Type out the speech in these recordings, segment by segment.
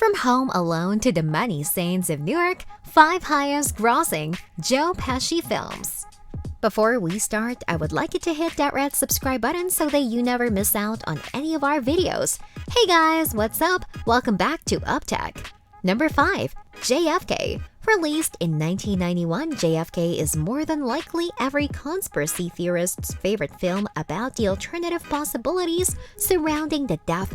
From Home Alone to The Many Saints of Newark, 5 highest grossing Joe Pesci films. Before we start, I would like you to hit that red subscribe button so that you never miss out on any of our videos. Hey guys, what's up? Welcome back to UpTech. Number 5. JFK. Released in 1991, JFK is more than likely every conspiracy theorist's favorite film about the alternative possibilities surrounding the death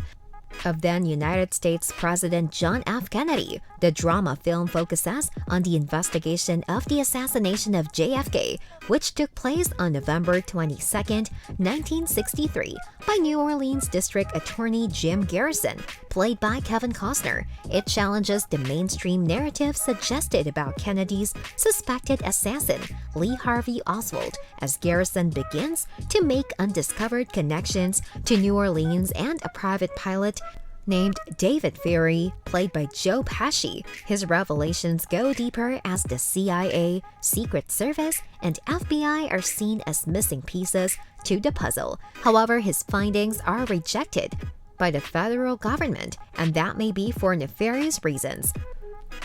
of then United States President John F. Kennedy. The drama film focuses on the investigation of the assassination of JFK, which took place on November 22, 1963, by New Orleans District Attorney Jim Garrison, played by Kevin Costner. It challenges the mainstream narrative suggested about Kennedy's suspected assassin, Lee Harvey Oswald, as Garrison begins to make undiscovered connections to New Orleans and a private pilot named David Ferrie, played by Joe Pesci. His revelations go deeper as the CIA, Secret Service, and FBI are seen as missing pieces to the puzzle. However, his findings are rejected by the federal government, and that may be for nefarious reasons.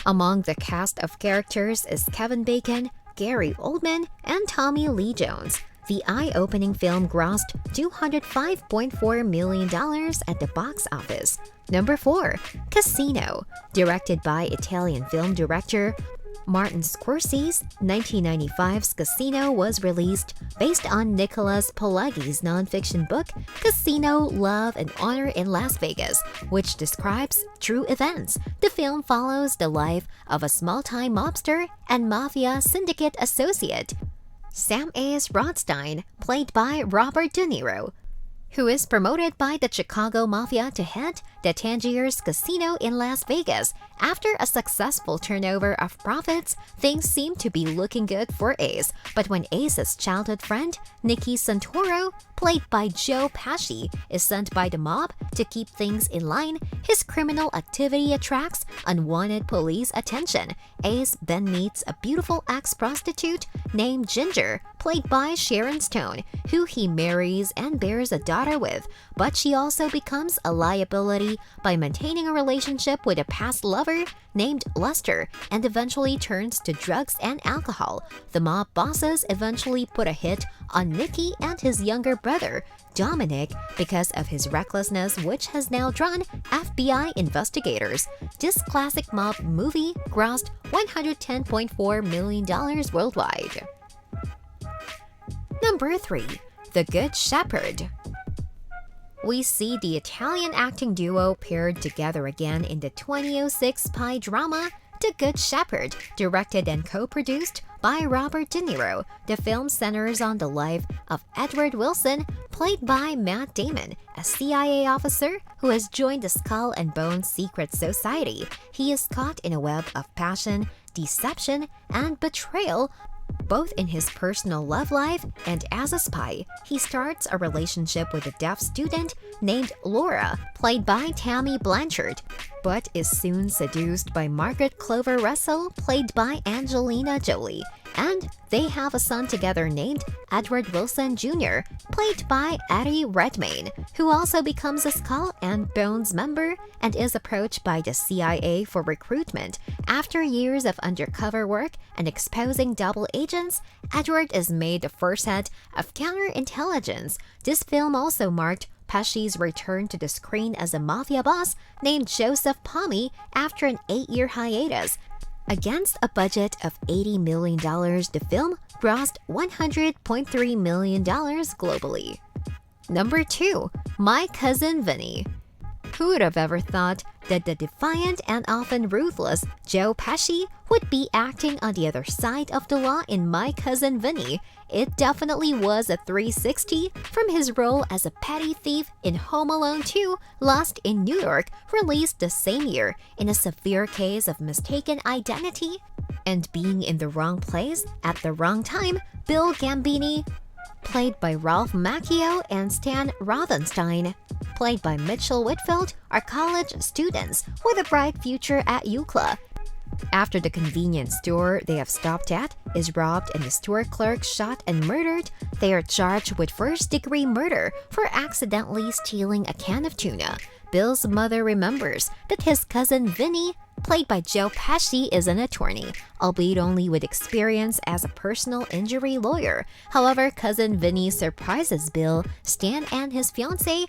Among the cast of characters is Kevin Bacon, Gary Oldman, and Tommy Lee Jones. The eye-opening film grossed $205.4 million at the box office. Number 4. Casino. Directed by Italian film director Martin Scorsese's 1995's Casino was released based on Nicholas Pileggi's nonfiction book Casino, Love, and Honor in Las Vegas, which describes true events. The film follows the life of a small-time mobster and mafia syndicate associate, Sam A.S. Rothstein, played by Robert De Niro, who is promoted by the Chicago Mafia to head the Tangiers Casino in Las Vegas. After a successful turnover of profits, things seem to be looking good for Ace. But when Ace's childhood friend, Nicky Santoro, played by Joe Pesci, is sent by the mob to keep things in line, his criminal activity attracts unwanted police attention. Ace then meets a beautiful ex-prostitute named Ginger, played by Sharon Stone, who he marries and bears a daughter with. But she also becomes a liability by maintaining a relationship with a past lover named Lester, and eventually turns to drugs and alcohol. The mob bosses eventually put a hit on Nicky and his younger brother, Dominic, because of his recklessness, which has now drawn FBI investigators. This classic mob movie grossed $110.4 million worldwide. Number 3. The Good Shepherd. We see the Italian acting duo paired together again in the 2006 spy drama The Good Shepherd, directed and co-produced by Robert De Niro. The film centers on the life of Edward Wilson, played by Matt Damon, a CIA officer who has joined the Skull and Bones secret society. He is caught in a web of passion, deception, and betrayal, both in his personal love life and as a spy. He starts a relationship with a deaf student named Laura, played by Tammy Blanchard, but is soon seduced by Margaret Clover Russell, played by Angelina Jolie. And they have a son together named Edward Wilson Jr., played by Eddie Redmayne, who also becomes a Skull and Bones member and is approached by the CIA for recruitment. After years of undercover work and exposing double agents, Edward is made the first head of counterintelligence. This film also marked Pesci's return to the screen as a mafia boss named Joseph Pommy after an 8-year hiatus. Against a budget of $80 million, the film grossed $100.3 million globally. Number 2. My Cousin Vinny. Who would have ever thought that the defiant and often ruthless Joe Pesci would be acting on the other side of the law in My Cousin Vinny? It definitely was a 360 from his role as a petty thief in Home Alone 2, Lost in New York, released the same year. In a severe case of mistaken identity and being in the wrong place at the wrong time, Bill Gambini, played by Ralph Macchio, and Stan Rothenstein, played by Mitchell Whitfield, are college students with a bright future at UCLA. After the convenience store they have stopped at is robbed and the store clerk shot and murdered, they are charged with first-degree murder for accidentally stealing a can of tuna. Bill's mother remembers that his cousin Vinny, played by Joe Pesci, is an attorney, albeit only with experience as a personal injury lawyer. However, cousin Vinny surprises Bill, Stan, and his fiancée,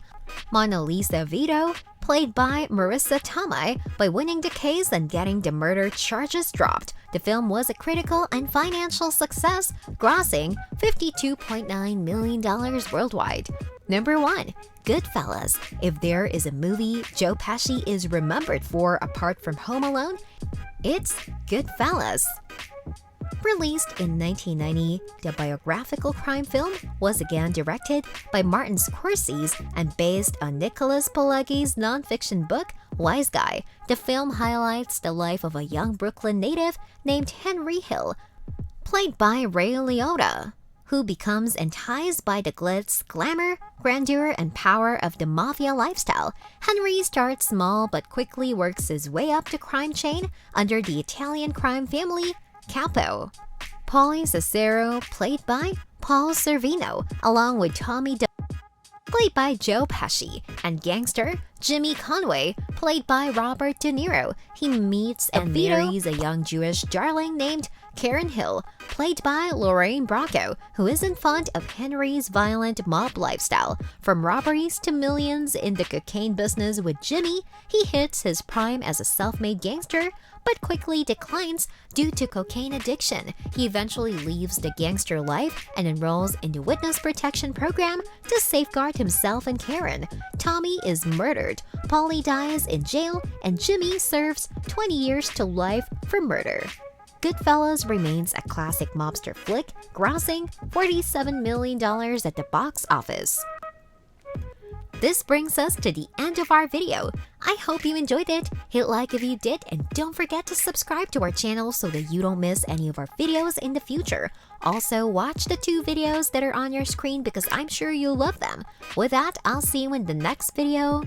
Mona Lisa Vito, played by Marissa Tomei, by winning the case and getting the murder charges dropped. The film was a critical and financial success, grossing $52.9 million worldwide. Number 1. Goodfellas. If there is a movie Joe Pesci is remembered for apart from Home Alone, it's Goodfellas. Released in 1990, the biographical crime film was again directed by Martin Scorsese and based on Nicholas Pileggi's nonfiction book, Wise Guy. The film highlights the life of a young Brooklyn native named Henry Hill, played by Ray Liotta, who becomes enticed by the glitz, glamour, grandeur, and power of the mafia lifestyle. Henry starts small but quickly works his way up the crime chain under the Italian crime family Capo. Paulie Cicero, played by Paul Sorvino, along with Tommy played by Joe Pesci, and gangster Jimmy Conway, played by Robert De Niro. He meets and marries a young Jewish darling named Karen Hill, played by Lorraine Bracco, who isn't fond of Henry's violent mob lifestyle. From robberies to millions in the cocaine business with Jimmy, he hits his prime as a self-made gangster, but quickly declines due to cocaine addiction. He eventually leaves the gangster life and enrolls in the witness protection program to safeguard himself and Karen. Tommy is murdered, Paulie dies in jail, and Jimmy serves 20 years to life for murder. Goodfellas remains a classic mobster flick, grossing $47 million at the box office. This brings us to the end of our video. I hope you enjoyed it. Hit like if you did, and don't forget to subscribe to our channel so that you don't miss any of our videos in the future. Also, watch the 2 videos that are on your screen because I'm sure you'll love them. With that, I'll see you in the next video.